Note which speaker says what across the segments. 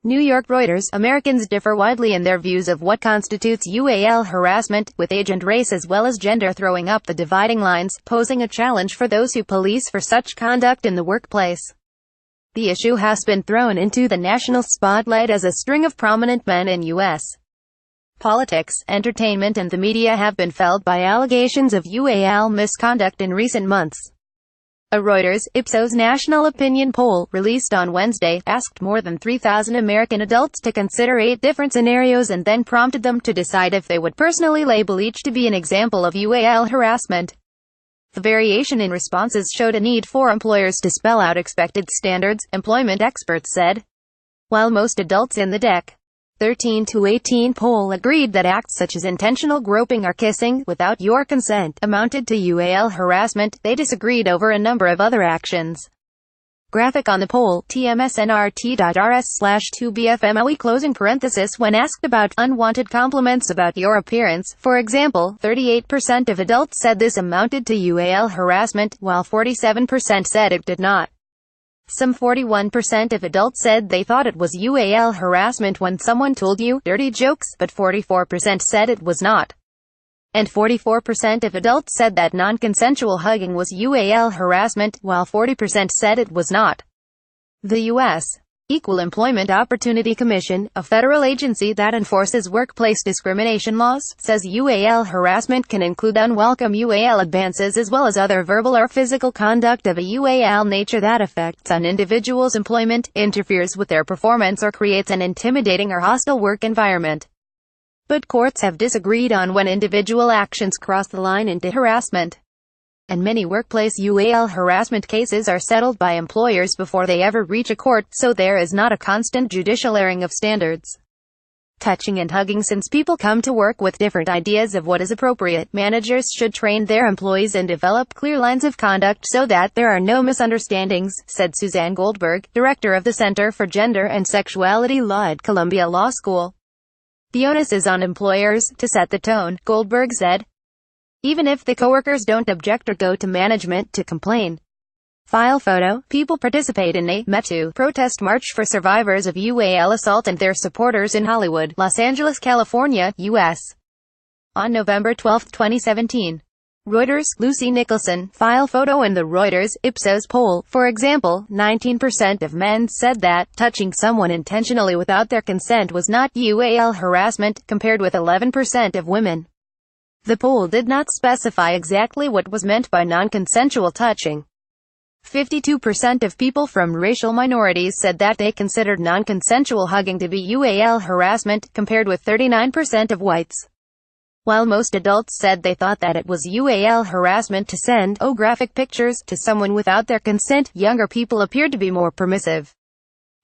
Speaker 1: New York Reuters, Americans differ widely in their views of what constitutes UAL harassment, with age and race as well as gender throwing up the dividing lines, posing a challenge for those who police for such conduct in the workplace. The issue has been thrown into the national spotlight as a string of prominent men in U.S. politics, entertainment and the media have been felled by allegations of UAL misconduct in recent months. A Reuters, Ipsos national opinion poll, released on Wednesday, asked more than 3,000 American adults to consider 8 different scenarios and then prompted them to decide if they would personally label each to be an example of UAL harassment. The variation in responses showed a need for employers to spell out expected standards, employment experts said. While most adults in the DEC 13 to 18 poll agreed that acts such as intentional groping or kissing, without your consent, amounted to UAL harassment, they disagreed over a number of other actions. Graphic on the poll, tmsnrt.rs/2bfmoe closing parenthesis. When asked about unwanted compliments about your appearance, for example, 38% of adults said this amounted to UAL harassment, while 47% said it did not. Some 41% of adults said they thought it was UAL harassment when someone told you dirty jokes, but 44% said it was not. And 44% of adults said that non-consensual hugging was UAL harassment, while 40% said it was not. The U.S. Equal Employment Opportunity Commission, a federal agency that enforces workplace discrimination laws, says UAL harassment can include unwelcome UAL advances as well as other verbal or physical conduct of a UAL nature that affects an individual's employment, interferes with their performance or creates an intimidating or hostile work environment. But courts have disagreed on when individual actions cross the line into harassment. And many workplace UAL harassment cases are settled by employers before they ever reach a court, so there is not a constant judicial airing of standards. Touching and hugging. Since people come to work with different ideas of what is appropriate, managers should train their employees and develop clear lines of conduct so that there are no misunderstandings, said Suzanne Goldberg, director of the Center for Gender and Sexuality Law at Columbia Law School. The onus is on employers to set the tone, Goldberg said. Even if the coworkers don't object or go to management to complain. File photo. People participate in a #MeToo protest march for survivors of UAL assault and their supporters in Hollywood, Los Angeles, California, U.S. on November 12, 2017. Reuters, Lucy Nicholson. File photo in the Reuters, Ipsos poll. For example, 19% of men said that touching someone intentionally without their consent was not UAL harassment, compared with 11% of women. The poll did not specify exactly what was meant by non-consensual touching. 52% of people from racial minorities said that they considered non-consensual hugging to be UAL harassment, compared with 39% of whites. While most adults said they thought that it was UAL harassment to send graphic pictures to someone without their consent, younger people appeared to be more permissive.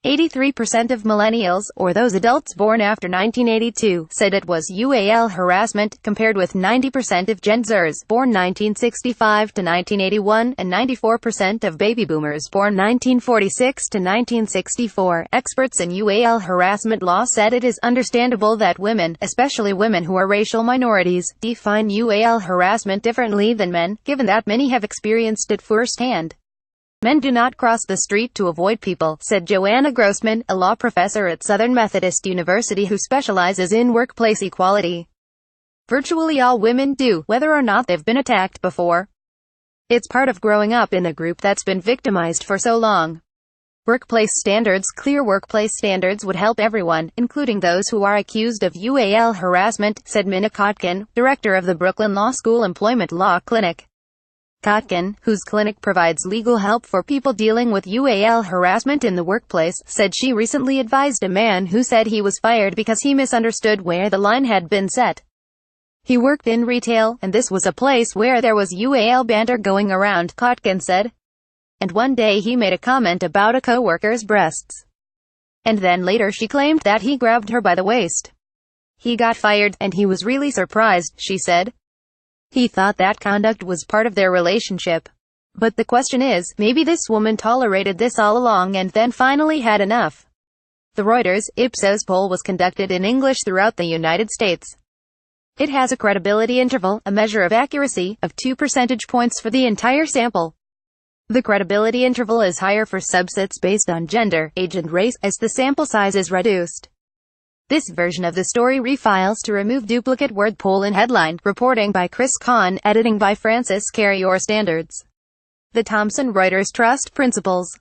Speaker 1: 83% of millennials, or those adults born after 1982, said it was UAL harassment, compared with 90% of Gen Zers, born 1965 to 1981, and 94% of baby boomers, born 1946 to 1964. Experts in UAL harassment law said it is understandable that women, especially women who are racial minorities, define UAL harassment differently than men, given that many have experienced it firsthand. Men do not cross the street to avoid people, said Joanna Grossman, a law professor at Southern Methodist University who specializes in workplace equality. Virtually all women do, whether or not they've been attacked before. It's part of growing up in a group that's been victimized for so long. Workplace standards. Clear workplace standards would help everyone, including those who are accused of UAL harassment, said Minna Kotkin, director of the Brooklyn Law School Employment Law Clinic. Kotkin, whose clinic provides legal help for people dealing with UAL harassment in the workplace, said she recently advised a man who said he was fired because he misunderstood where the line had been set. He worked in retail, and this was a place where there was UAL banter going around, Kotkin said. And one day he made a comment about a co-worker's breasts. And then later she claimed that he grabbed her by the waist. He got fired, and he was really surprised, she said. He thought that conduct was part of their relationship. But the question is, maybe this woman tolerated this all along and then finally had enough. The Reuters, Ipsos poll was conducted in English throughout the United States. It has a credibility interval, a measure of accuracy, of 2 percentage points for the entire sample. The credibility interval is higher for subsets based on gender, age and race, as the sample size is reduced. This version of the story refiles to remove duplicate word poll in headline. Reporting by Chris Kahn, editing by Francis Carrior. Standards. The Thomson Reuters Trust Principles.